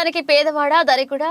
నిజానికి పేదవాడా ధనికుడా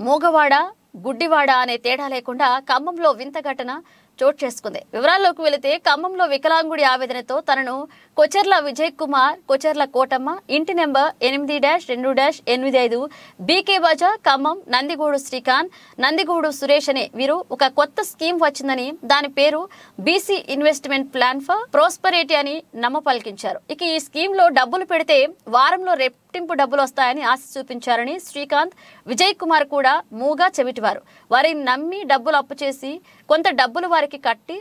మూగవాడా గుడ్డివాడా అనే తేడా లేకుండా ఖమ్మంలో వింత ఘటన చోటు చేసుకుంది. వివరాల్లోకి వెళితే ఖమ్మంలో వికలాంగుడి ఆవేదనతో తనను కొచెర్ల విజయ్ కుమార్, కొచెర్ల కోటమ్మ, ఇంటి నెంబర్ 8-2-85 బీకే బజార్, ఖమ్మం, నందిగూడు శ్రీకాంత్, నందిగూడు సురేష్ అనే వీరు ఒక కొత్త స్కీమ్ వచ్చిందని దాని పేరు బీసీ ఇన్వెస్ట్మెంట్ ప్లాన్ ఫర్ ప్రోస్పరిటీ అని నమ్మపలికించారు. ఇక ఈ స్కీమ్ లో డబ్బులు పెడితే వారంలో రెట్టింపు డబ్బులు వస్తాయని ఆశ చూపించారని శ్రీకాంత్, విజయ్ కుమార్ కూడా మూగా చెవిటివారు. వారిని నమ్మి డబ్బులు అప్పు చేసి కొంత డబ్బులు వారికి కట్టి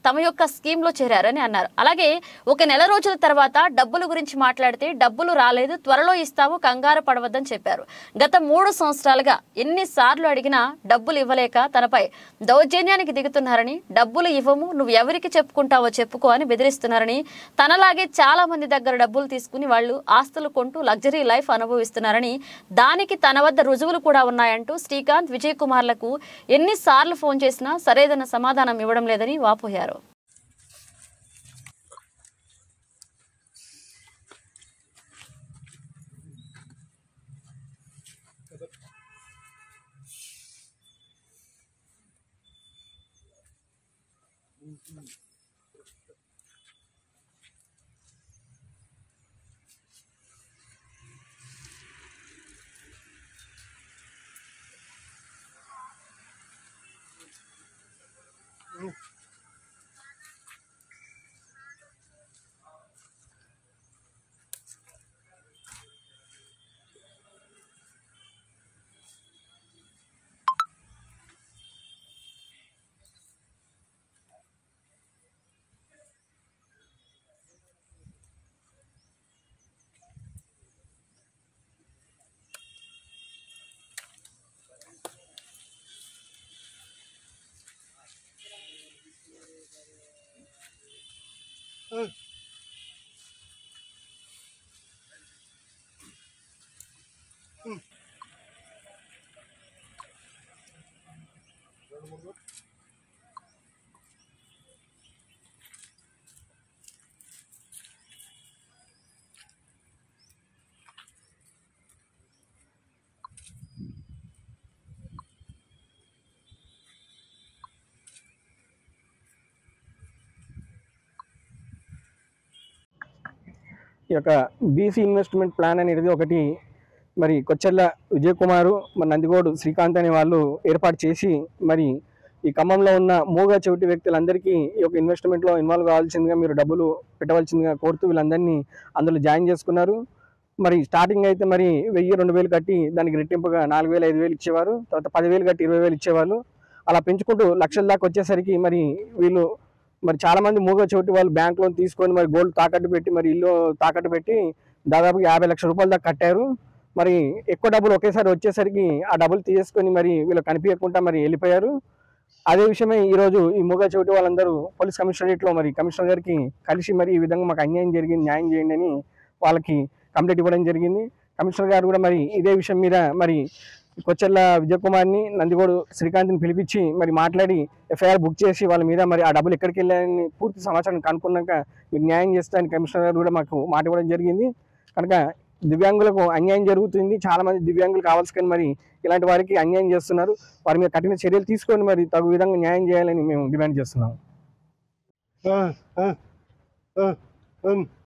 తమ యొక్క స్కీమ్ లో చేరారని అన్నారు. అలాగే ఒక నెల రోజుల తర్వాత డబ్బుల గురించి మాట్లాడితే డబ్బులు రాలేదు, త్వరలో ఇస్తాము, కంగారు పడవద్దని చెప్పారు. గత 3 సంవత్సరాలుగా ఎన్నిసార్లు అడిగినా డబ్బులు ఇవ్వలేక తనపై దౌర్జన్యానికి దిగుతున్నారని, డబ్బులు ఇవ్వము, నువ్వు ఎవరికి చెప్పుకుంటావో చెప్పుకో అని బెదిరిస్తున్నారని, తనలాగే చాలా మంది దగ్గర డబ్బులు తీసుకుని వాళ్ళు ఆస్తులు కొంటూ లగ్జరీ లైఫ్ అనుభవిస్తున్నారని, దానికి తన వద్ద రుజువులు కూడా ఉన్నాయంటూ శ్రీకాంత్, విజయ్ కుమార్లకు ఎన్నిసార్లు ఫోన్ చేసినా సరైన సమాధానం ఇవ్వడం లేదని వాపోయారు. ఈ యొక్క బీసీ ఇన్వెస్ట్మెంట్ ప్లాన్ అనేది ఒకటి మరి కొచెర్ల విజయ్ కుమారు, మరి నందిగోడు శ్రీకాంత్ అనే వాళ్ళు ఏర్పాటు చేసి మరి ఈ ఖమ్మంలో ఉన్న మూగా చెవిటి వ్యక్తులందరికీ ఈ యొక్క ఇన్వెస్ట్మెంట్లో ఇన్వాల్వ్ కావాల్సిందిగా మీరు డబ్బులు పెట్టవలసిందిగా కోరుతూ వీళ్ళందరినీ అందులో జాయిన్ చేసుకున్నారు. మరి స్టార్టింగ్ అయితే మరి 1000-2000 కట్టి దానికి రెట్టింపుగా 4000-5000 ఇచ్చేవారు. తర్వాత 10,000 కట్టి 20,000 ఇచ్చేవాళ్ళు. అలా పెంచుకుంటూ లక్షల దాకా వచ్చేసరికి మరి వీళ్ళు మరి చాలామంది మూగ చెవిటి వాళ్ళు బ్యాంక్ లోన్ తీసుకొని మరి గోల్డ్ తాకట్టు పెట్టి మరి ఇల్లు తాకట్టు పెట్టి దాదాపు 50 లక్షల రూపాయల దాకా కట్టారు. మరి ఎక్కువ డబ్బులు ఒకేసారి వచ్చేసరికి ఆ డబ్బులు తీసుకొని మరి వీళ్ళు కనిపించకుండా మరి వెళ్ళిపోయారు. అదే విషయమే ఈరోజు ఈ మూగ చెవిటి వాళ్ళందరూ పోలీస్ కమిషనరేట్లో మరి కమిషనర్ గారికి కలిసి మరి ఈ విధంగా మాకు అన్యాయం జరిగింది, న్యాయం చేయండి అని వాళ్ళకి కంప్లైంట్ ఇవ్వడం జరిగింది. కమిషనర్ గారు కూడా మరి ఇదే విషయం మీద మరి కొచెర్ల విజయ్ కుమార్ని, నందిగోడు శ్రీకాంత్ని పిలిపించి మరి మాట్లాడి ఎఫ్ఐఆర్ బుక్ చేసి వాళ్ళ మీద మరి ఆ డబ్బులు ఎక్కడికి వెళ్ళాయని పూర్తి సమాచారం కనుక్కున్నాక మీరు న్యాయం చేస్తారని కమిషనర్ గారు కూడా మాకు మాట ఇవ్వడం జరిగింది. కనుక దివ్యాంగులకు అన్యాయం జరుగుతుంది, చాలామంది దివ్యాంగులు కావాల్సి కానీ మరి ఇలాంటి వారికి అన్యాయం చేస్తున్నారు. వారి మీద కఠిన చర్యలు తీసుకొని మరి తగు విధంగా న్యాయం చేయాలని మేము డిమాండ్ చేస్తున్నాం.